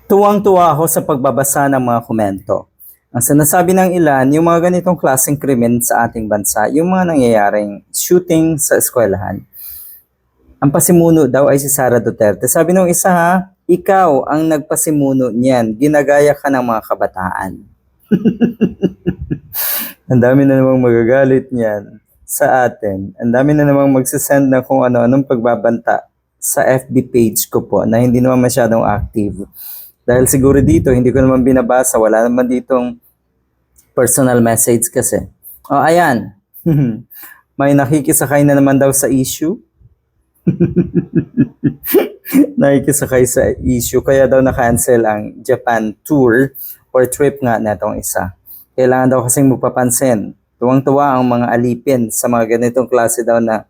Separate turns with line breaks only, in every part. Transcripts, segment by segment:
Tuwang-tuwa ako sa pagbabasa ng mga komento. Ang sinasabi ng ilan, yung mga ganitong klaseng krimen sa ating bansa, yung mga nangyayaring shooting sa eskwelahan. Ang pasimuno daw ay si Sara Duterte. Sabi nung isa ha, ikaw ang nagpasimuno niyan, ginagaya ka ng mga kabataan. Ang dami na namang magagalit niyan sa atin. Ang dami na namang magsasend na kung ano-anong pagbabanta sa FB page ko po na hindi naman masyadong active. Dahil siguro dito, hindi ko naman binabasa. Wala naman ditong personal message kasi. Oh, ayan. May nakikisakay na naman daw sa issue. Nakikisakay sa issue. Kaya daw na-cancel ang Japan tour or trip nga na itong isa. Kailangan daw kasing magpapansin. Tuwang-tuwa ang mga alipin sa mga ganitong klase daw na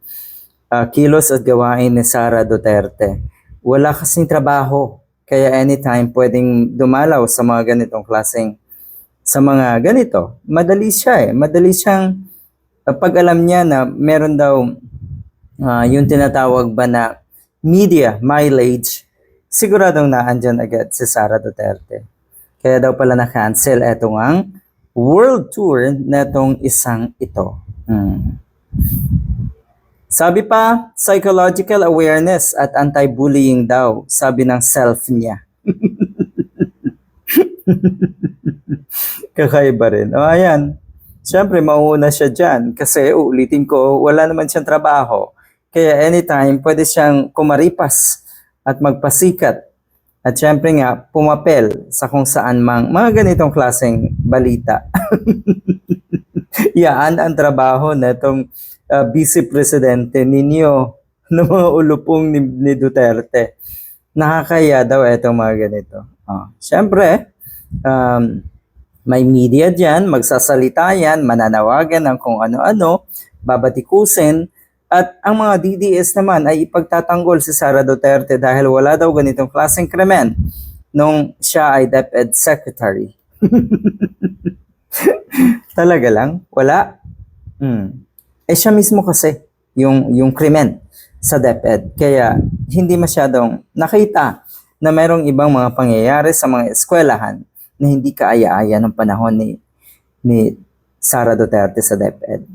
kilos at gawain ni Sara Duterte. Wala kasing trabaho. Kaya anytime pwedeng dumalaw sa mga ganitong klaseng, sa mga ganito. Madali siya Madali siyang, pag alam niya na meron daw yung tinatawag ba na media mileage, siguradong naandyan agad si Sara Duterte. Kaya daw pala na-cancel etong ang world tour netong isang ito. Sabi pa, psychological awareness at anti-bullying daw, sabi ng self niya. Kakaiba rin. O ayan, syempre mauuna siya dyan kasi uulitin ko, wala naman siyang trabaho. Kaya anytime, pwede siyang kumaripas at magpasikat. At syempre nga, pumapel sa kung saan mang mga ganitong klaseng balita. Yan ang trabaho na itong vice presidente ninyo ng mga ulupong ni Duterte. Nakakaya daw itong mga ganito. Syempre, may media dyan, magsasalita yan, mananawagan ng kung ano-ano, babatikusin, at ang mga DDS naman ay ipagtatanggol si Sara Duterte dahil wala daw ganitong klaseng krimen nung siya ay DepEd Secretary. Talaga lang? Wala? Siya mismo kasi yung krimen sa DepEd. Kaya hindi masyadong nakita na mayroong ibang mga pangyayari sa mga eskwelahan na hindi kaaya-aya ng panahon ni Sara Duterte sa DepEd.